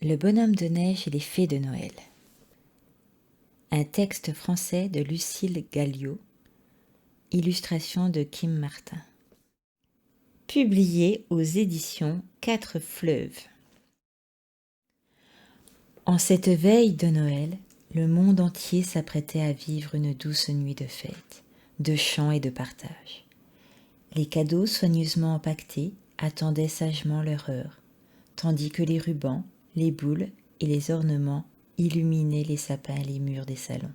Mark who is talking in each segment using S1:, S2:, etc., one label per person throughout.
S1: Le bonhomme de neige et les fées de Noël. Un texte français de Lucille Galliot. Illustration de Kim Martin. Publié aux éditions 4 Fleuves. En cette veille de Noël, le monde entier s'apprêtait à vivre une douce nuit de fête, de chants et de partage. Les cadeaux soigneusement empaquetés attendaient sagement leur heure, tandis que les rubans, les boules et les ornements illuminaient les sapins et les murs des salons.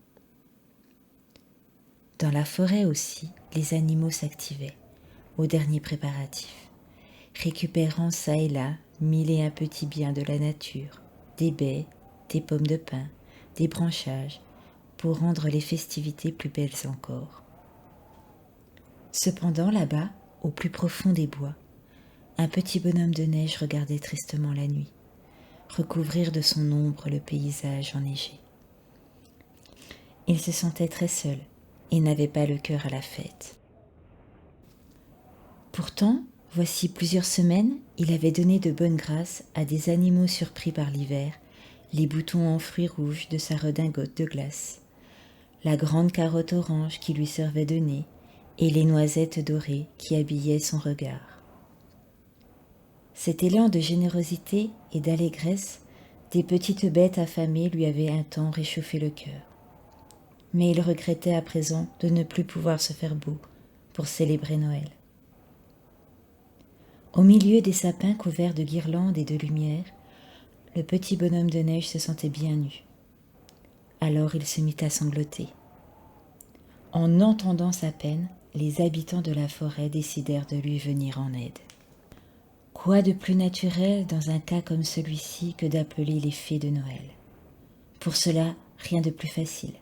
S1: Dans la forêt aussi, les animaux s'activaient, aux derniers préparatifs, récupérant çà et là 1001 petits biens de la nature, des baies, des pommes de pin, des branchages, pour rendre les festivités plus belles encore. Cependant, là-bas, au plus profond des bois, un petit bonhomme de neige regardait tristement la nuit, recouvrir de son ombre le paysage enneigé. Il se sentait très seul et n'avait pas le cœur à la fête. Pourtant, voici plusieurs semaines, il avait donné de bonne grâce à des animaux surpris par l'hiver, les boutons en fruits rouges de sa redingote de glace, la grande carotte orange qui lui servait de nez et les noisettes dorées qui habillaient son regard. Cet élan de générosité et d'allégresse des petites bêtes affamées lui avait un temps réchauffé le cœur. Mais il regrettait à présent de ne plus pouvoir se faire beau pour célébrer Noël. Au milieu des sapins couverts de guirlandes et de lumière, le petit bonhomme de neige se sentait bien nu. Alors il se mit à sangloter. En entendant sa peine, les habitants de la forêt décidèrent de lui venir en aide. Quoi de plus naturel dans un cas comme celui-ci que d'appeler les fées de Noël? Pour cela, rien de plus facile.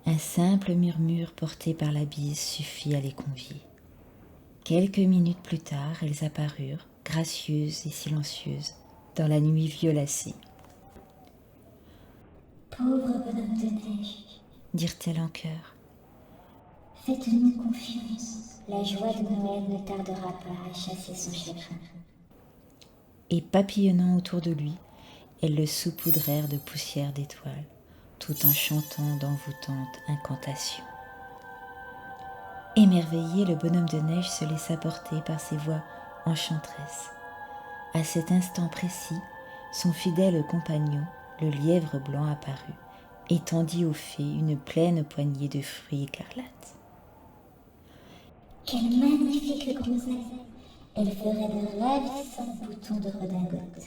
S1: Un simple murmure porté par la bise suffit à les convier. Quelques minutes plus tard, elles apparurent, gracieuses et silencieuses, dans la nuit violacée.
S2: « Pauvre bonhomme de neige,
S1: dirent-elles en chœur.
S2: Faites-nous confiance, la joie de Noël ne tardera pas à chasser son chagrin. »
S1: Et papillonnant autour de lui, elles le saupoudrèrent de poussière d'étoiles, tout en chantant d'envoûtantes incantations. Émerveillé, le bonhomme de neige se laissa porter par ces voix enchanteresses. À cet instant précis, son fidèle compagnon, le lièvre blanc, apparut et tendit aux fées une pleine poignée de fruits écarlates.
S2: « Quelle magnifique groseille! Elle ferait de ravissants boutons de redingote, »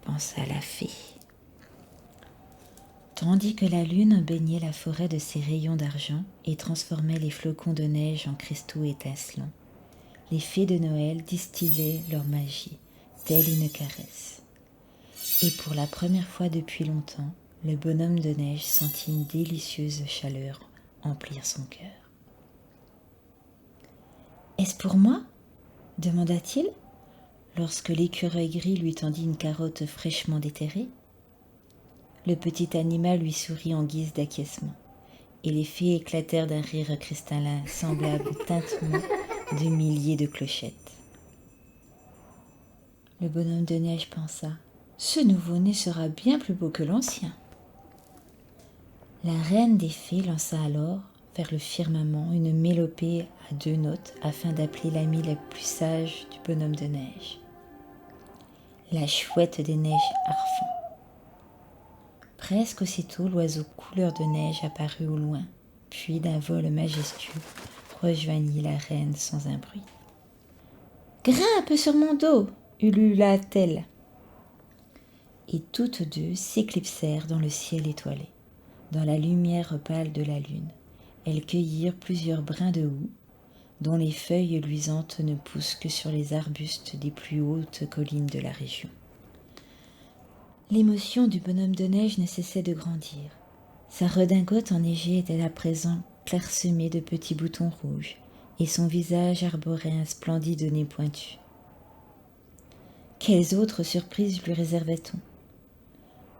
S1: pensa la fée. Tandis que la lune baignait la forêt de ses rayons d'argent et transformait les flocons de neige en cristaux étincelants, les fées de Noël distillaient leur magie, telle une caresse. Et pour la première fois depuis longtemps, le bonhomme de neige sentit une délicieuse chaleur emplir son cœur. « Est-ce pour moi ?» demanda-t-il, lorsque l'écureuil gris lui tendit une carotte fraîchement déterrée. Le petit animal lui sourit en guise d'acquiescement, et les fées éclatèrent d'un rire cristallin semblable au tintement de milliers de clochettes. Le bonhomme de neige pensa : « Ce nouveau-né sera bien plus beau que l'ancien. » La reine des fées lança alors vers le firmament une mélopée à 2 notes afin d'appeler l'ami la plus sage du bonhomme de neige. La chouette des neiges Arfan. Presque aussitôt, l'oiseau couleur de neige apparut au loin, puis d'un vol majestueux rejoignit la reine sans un bruit. « Grimpe sur mon dos !» ulula-t-elle. Et toutes deux s'éclipsèrent dans le ciel étoilé. Dans la lumière pâle de la lune, elles cueillirent plusieurs brins de houx, dont les feuilles luisantes ne poussent que sur les arbustes des plus hautes collines de la région. L'émotion du bonhomme de neige ne cessait de grandir. Sa redingote enneigée était à présent clairsemée de petits boutons rouges, et son visage arborait un splendide nez pointu. Quelles autres surprises lui réservait-on ?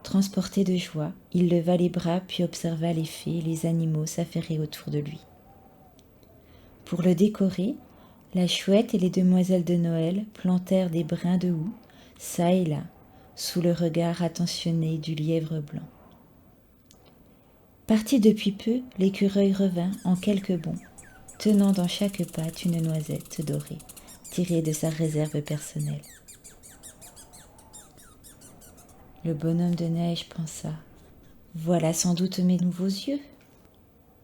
S1: Transporté de joie, il leva les bras puis observa les fées et les animaux s'affairer autour de lui. Pour le décorer, la chouette et les demoiselles de Noël plantèrent des brins de houx, çà et là, sous le regard attentionné du lièvre blanc. Parti depuis peu, l'écureuil revint en quelques bonds, tenant dans chaque patte une noisette dorée, tirée de sa réserve personnelle. Le bonhomme de neige pensa : « Voilà sans doute mes nouveaux yeux. »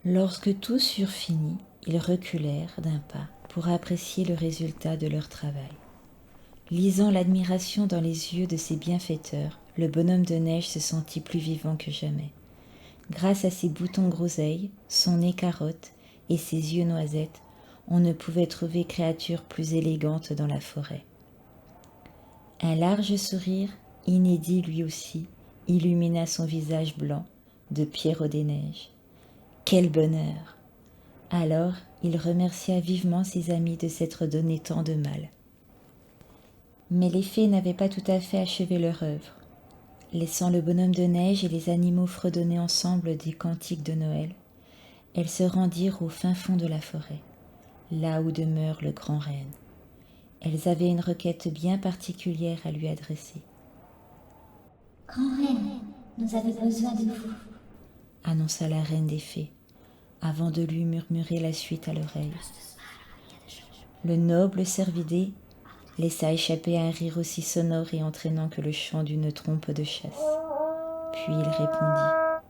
S1: Lorsque tous eurent fini, ils reculèrent d'un pas pour apprécier le résultat de leur travail. Lisant l'admiration dans les yeux de ses bienfaiteurs, le bonhomme de neige se sentit plus vivant que jamais. Grâce à ses boutons groseilles, son nez carotte et ses yeux noisettes, on ne pouvait trouver créature plus élégante dans la forêt. Un large sourire, inédit lui aussi, illumina son visage blanc de Pierrot des Neiges. Quel bonheur! Alors il remercia vivement ses amis de s'être donné tant de mal. Mais les fées n'avaient pas tout à fait achevé leur œuvre. Laissant le bonhomme de neige et les animaux fredonner ensemble des cantiques de Noël, elles se rendirent au fin fond de la forêt, là où demeure le grand renne. Elles avaient une requête bien particulière à lui adresser.
S2: « Grand reine, nous avons besoin de vous, »
S1: annonça la reine des fées, avant de lui murmurer la suite à l'oreille. Le noble cervidé laissa échapper un rire aussi sonore et entraînant que le chant d'une trompe de chasse. Puis il répondit :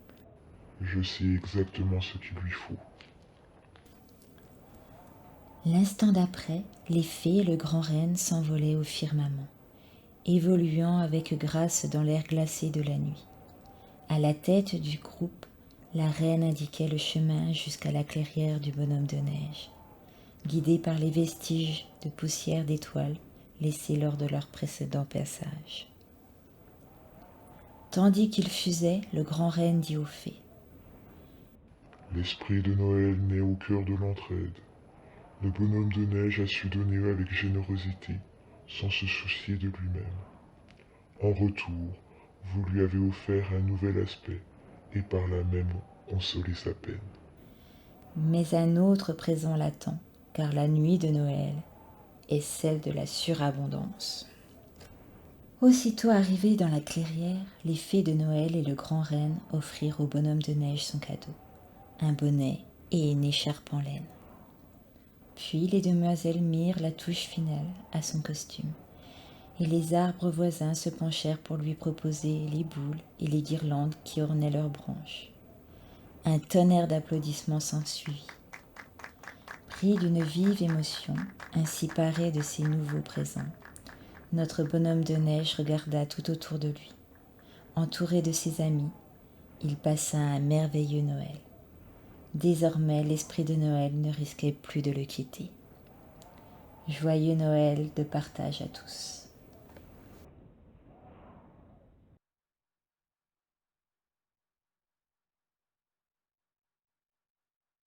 S3: « Je sais exactement ce qu'il lui faut. »
S1: L'instant d'après, les fées et le grand renne s'envolaient au firmament, évoluant avec grâce dans l'air glacé de la nuit. À la tête du groupe, la reine indiquait le chemin jusqu'à la clairière du bonhomme de neige, guidée par les vestiges de poussière d'étoiles laissés lors de leur précédent passage. Tandis qu'il fusait, le grand renne dit aux fées :
S3: « L'esprit de Noël naît au cœur de l'entraide. Le bonhomme de neige a su donner avec générosité, sans se soucier de lui-même. En retour, vous lui avez offert un nouvel aspect, et par là même consolé sa peine. »
S1: Mais un autre présent l'attend, car la nuit de Noël est celle de la surabondance. Aussitôt arrivés dans la clairière, les fées de Noël et le grand renne offrirent au bonhomme de neige son cadeau, un bonnet et une écharpe en laine. Puis les demoiselles mirent la touche finale à son costume, et les arbres voisins se penchèrent pour lui proposer les boules et les guirlandes qui ornaient leurs branches. Un tonnerre d'applaudissements s'ensuivit. Pris d'une vive émotion, ainsi paré de ces nouveaux présents, notre bonhomme de neige regarda tout autour de lui. Entouré de ses amis, il passa un merveilleux Noël. Désormais, l'esprit de Noël ne risquait plus de le quitter. Joyeux Noël de partage à tous.